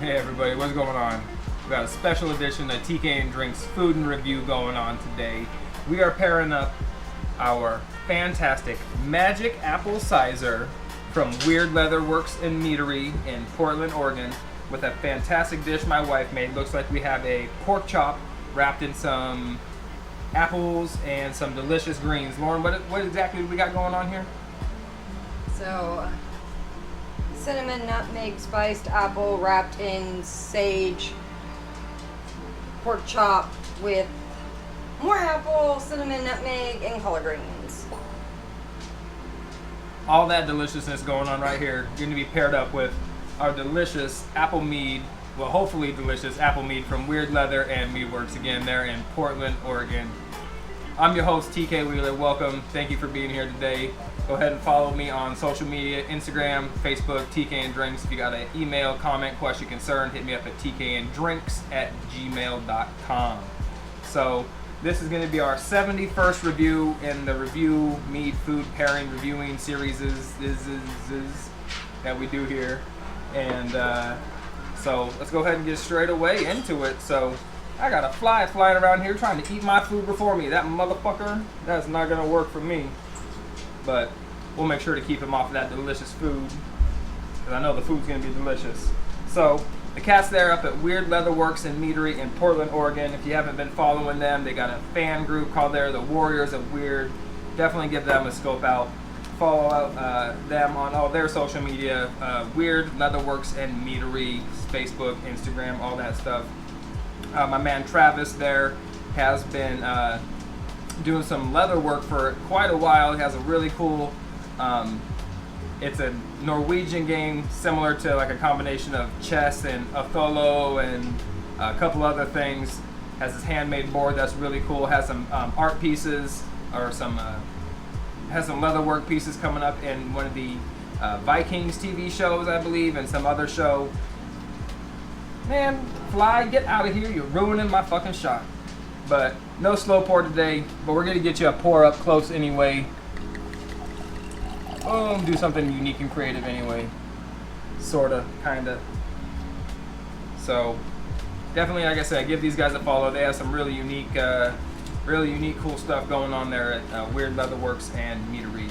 Hey everybody, what's going on? We got a special edition of tkanddrinks food and review going on today. We are pairing up our fantastic Magic Apple Cyser from Wyrd Leatherworks in Meadery in Portland, Oregon, with a fantastic dish my wife made. Looks like we have a pork chop wrapped in some apples and some delicious greens. Lauren, what exactly do we got going on here? So, cinnamon nutmeg spiced apple wrapped in sage, pork chop with more apple, cinnamon, nutmeg, and collard greens. All that deliciousness going on right here. Going to be paired up with our delicious apple mead, well, hopefully delicious apple mead from Wyrd Leather and Mead Works again there in Portland, Oregon. I'm your host, TK Wheeler. Welcome. Thank you for being here today. Go ahead and follow me on social media, Instagram, Facebook, tkanddrinks. If you got an email, comment, question, concern, hit me up at tkanddrinks@gmail.com. So this is going to be our 71st review in the review mead food pairing reviewing series that we do here. And so let's go ahead and get straight away into it. So I got a fly flying around here trying to eat my food before me. That motherfucker, that's not going to work for me. But we'll make sure to keep him off of that delicious food, because I know the food's going to be delicious. So the cat's there up at Wyrd Leatherworks in Meadery in Portland, Oregon. If you haven't been following them, they got a fan group called the Warriors of Wyrd. Definitely give them a scope out. Follow them on all their social media, Wyrd Leatherworks and Meadery, Facebook, Instagram, all that stuff. My man Travis there has been doing some leather work for quite a while. He has a really cool, it's a Norwegian game similar to like a combination of chess and Othello and a couple other things. Has his handmade board that's really cool. Has some art pieces or some has some leather work pieces coming up in one of the Vikings TV shows, I believe, and some other show. Man, fly, get out of here. You're ruining my fucking shot. But no slow pour today, but we're going to get you a pour up close anyway. Do something unique and creative anyway. Sorta, kinda. So, definitely, like I said, give these guys a follow. They have some really unique, cool stuff going on there at Wyrd Leatherworks and Meadery.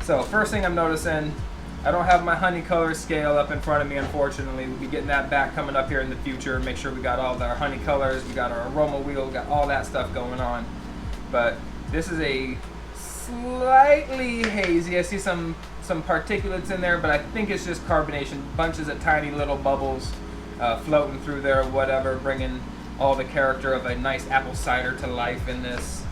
So, first thing I'm noticing, I don't have my honey color scale up in front of me, unfortunately. We'll be getting that back coming up here in the future. Make sure we got all our honey colors, we got our aroma wheel, we got all that stuff going on. But this is a slightly hazy. I see some particulates in there, but I think it's just carbonation. Bunches of tiny little bubbles floating through there or whatever, bringing all the character of a nice apple cider to life in this.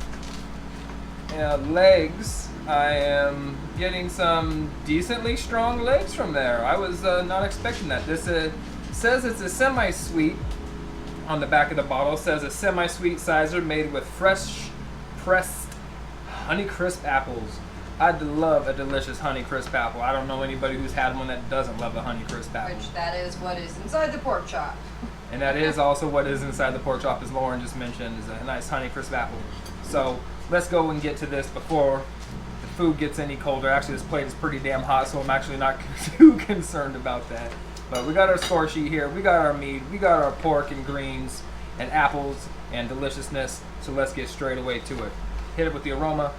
Legs. I am getting some decently strong legs from there. I was not expecting that. This says it's a semi-sweet on the back of the bottle. It says a semi-sweet Cyser made with fresh pressed honeycrisp apples. I'd love a delicious honeycrisp apple. I don't know anybody who's had one that doesn't love a honeycrisp apple. Which that is what is inside the pork chop. And that is also what is inside the pork chop, as Lauren just mentioned, is a nice honeycrisp apple. So let's go and get to this before the food gets any colder. Actually, this plate is pretty damn hot, so I'm actually not too concerned about that. But we got our score sheet here. We got our meat. We got our pork and greens and apples and deliciousness. So let's get straight away to it. Hit it with the aroma.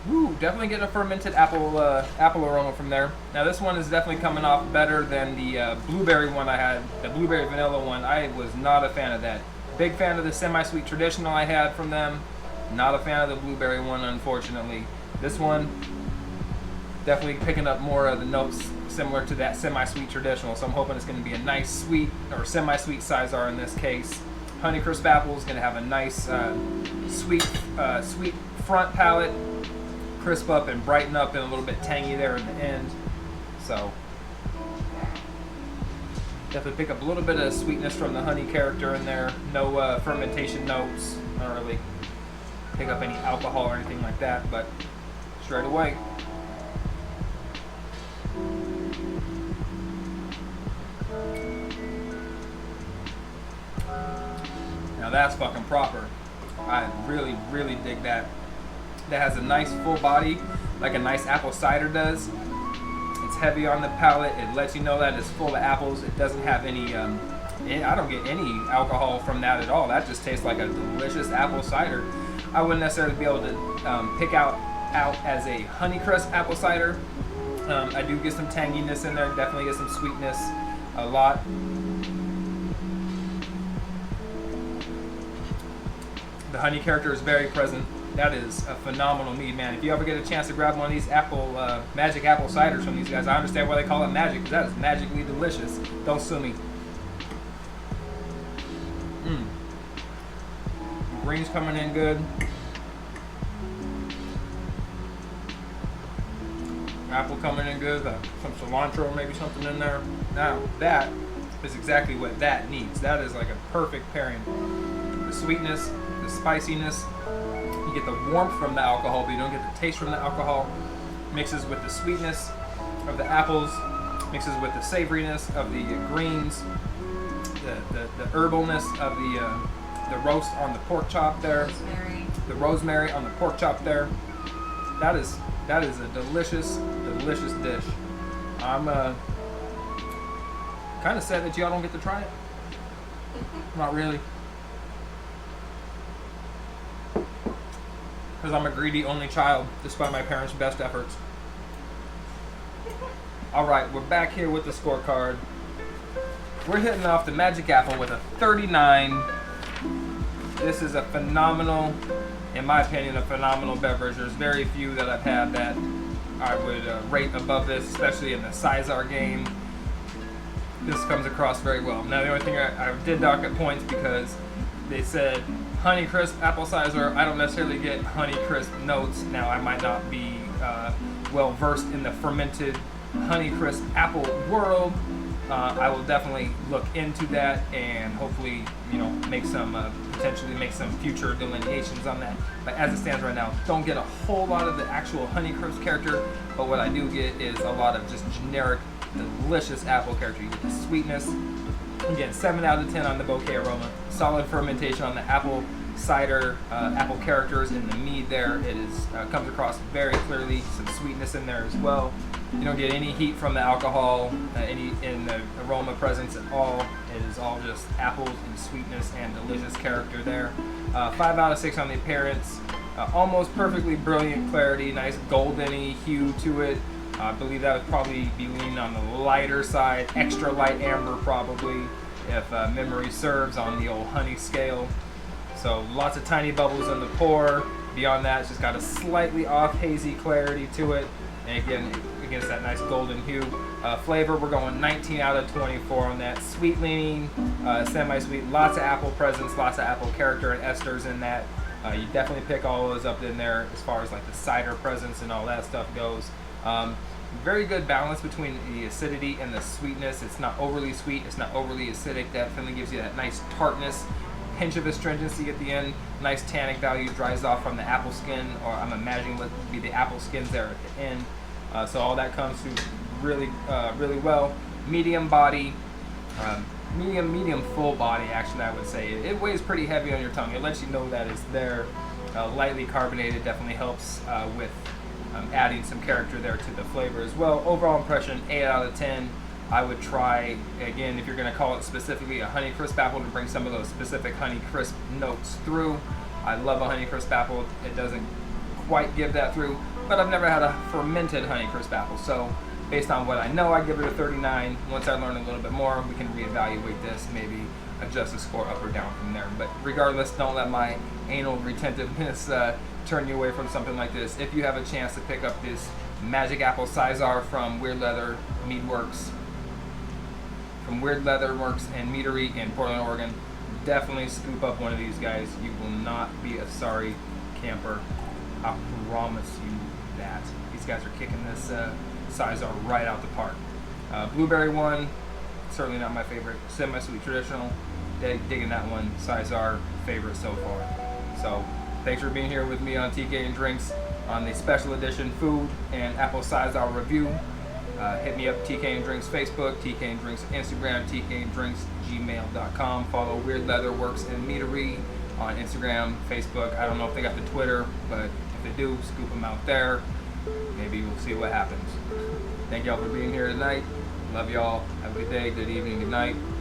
Woo, definitely getting a fermented apple aroma from there. Now this one is definitely coming off better than the blueberry one I had. The blueberry vanilla one, I was not a fan of that. Big fan of the semi-sweet traditional I had from them. Not a fan of the blueberry one, unfortunately. This one, definitely picking up more of the notes similar to that semi-sweet traditional. So I'm hoping it's going to be a nice sweet or semi-sweet Cyser in this case. Honeycrisp apple is going to have a nice sweet front palate, crisp up and brighten up, and a little bit tangy there in the end. So definitely pick up a little bit of sweetness from the honey character in there. No fermentation notes. Not really pick up any alcohol or anything like that, but straight away. Now that's fucking proper. I really, really dig that. That has a nice full body, like a nice apple cider does. It's heavy on the palate. It lets you know that it's full of apples. It doesn't have any, I don't get any alcohol from that at all. That just tastes like a delicious apple cider. I wouldn't necessarily be able to pick out as a honeycrisp apple cider. I do get some tanginess in there, definitely get some sweetness, a lot. The honey character is very present. That is a phenomenal mead, man. If you ever get a chance to grab one of these magic apple ciders from these guys, I understand why they call it magic, because that is magically delicious. Don't sue me. Green's coming in good. Apple coming in good. Some cilantro, maybe something in there. Now, that is exactly what that needs. That is like a perfect pairing. The sweetness, the spiciness, you get the warmth from the alcohol, but you don't get the taste from the alcohol. Mixes with the sweetness of the apples, mixes with the savoriness of the greens, the herbalness of the roast on the pork chop there. Rosemary. The rosemary on the pork chop there. That is a delicious dish. I'm kind of sad that y'all don't get to try it. Not really. Because I'm a greedy only child, despite my parents' best efforts. Alright, we're back here with the scorecard. We're hitting off the Magic Apple with a 39. This is a phenomenal, in my opinion, a phenomenal beverage. There's very few that I've had that I would rate above this, especially in the Cyser game. This comes across very well. Now, the only thing I did dock at points because they said honeycrisp apple cider. I don't necessarily get honeycrisp notes. Now, I might not be well versed in the fermented honeycrisp apple world. I will definitely look into that and hopefully, make some potentially make some future delineations on that. But as it stands right now, don't get a whole lot of the actual honeycrisp character. But what I do get is a lot of just generic, delicious apple character. You get the sweetness. Again, 7 out of 10 on the bouquet aroma. Solid fermentation on the apple cider, apple characters in the mead there. It is comes across very clearly. Some sweetness in there as well. You don't get any heat from the alcohol, any in the aroma presence at all. It is all just apples and sweetness and delicious character there. 5 out of 6 on the appearance. Almost perfectly brilliant clarity, nice golden-y hue to it. I believe that would probably be leaning on the lighter side, extra light amber probably, if memory serves, on the old honey scale. So lots of tiny bubbles in the pour. Beyond that, it's just got a slightly off hazy clarity to it. And again, against that nice golden hue. Flavor, we're going 19 out of 24 on that. Sweet leaning, semi-sweet, lots of apple presence, lots of apple character and esters in that. You definitely pick all those up in there as far as like the cider presence and all that stuff goes. Very good balance between the acidity and the sweetness. It's not overly sweet, it's not overly acidic. Definitely gives you that nice tartness, pinch of astringency at the end. Nice tannic value, dries off from the apple skin, or I'm imagining what would be the apple skins there at the end. So all that comes through really, really well. Medium body, medium full body, actually, I would say. It weighs pretty heavy on your tongue. It lets you know that it's there. Lightly carbonated definitely helps with adding some character there to the flavor as well. Overall impression, 8 out of 10. I would try, again, if you're going to call it specifically a Honeycrisp apple, to bring some of those specific Honeycrisp notes through. I love a Honeycrisp apple. It doesn't quite give that through, but I've never had a fermented Honeycrisp apple. So based on what I know, I give it a 39. Once I learn a little bit more, we can reevaluate this, maybe adjust the score up or down from there. But regardless, don't let my anal retentiveness turn you away from something like this. If you have a chance to pick up this Magic Apple Cyser from Wyrd Leather Meadworks, and Meadery in Portland, Oregon, definitely scoop up one of these guys. You will not be a sorry camper. I promise you that. These guys are kicking this Cyser right out the park. Blueberry one, certainly not my favorite. Semi-sweet traditional, digging that one. Cyser, favorite so far. So thanks for being here with me on TK and Drinks on the special edition food and apple Cyser review. Hit me up, TK and Drinks Facebook, TK and Drinks Instagram, TK and Drinks gmail.com. Follow Wyrd Leather Works and Meadery on Instagram, Facebook. I don't know if they got the Twitter, but if they do, scoop them out there. Maybe we'll see what happens. Thank y'all for being here tonight. Love y'all. Have a good day, good evening, good night.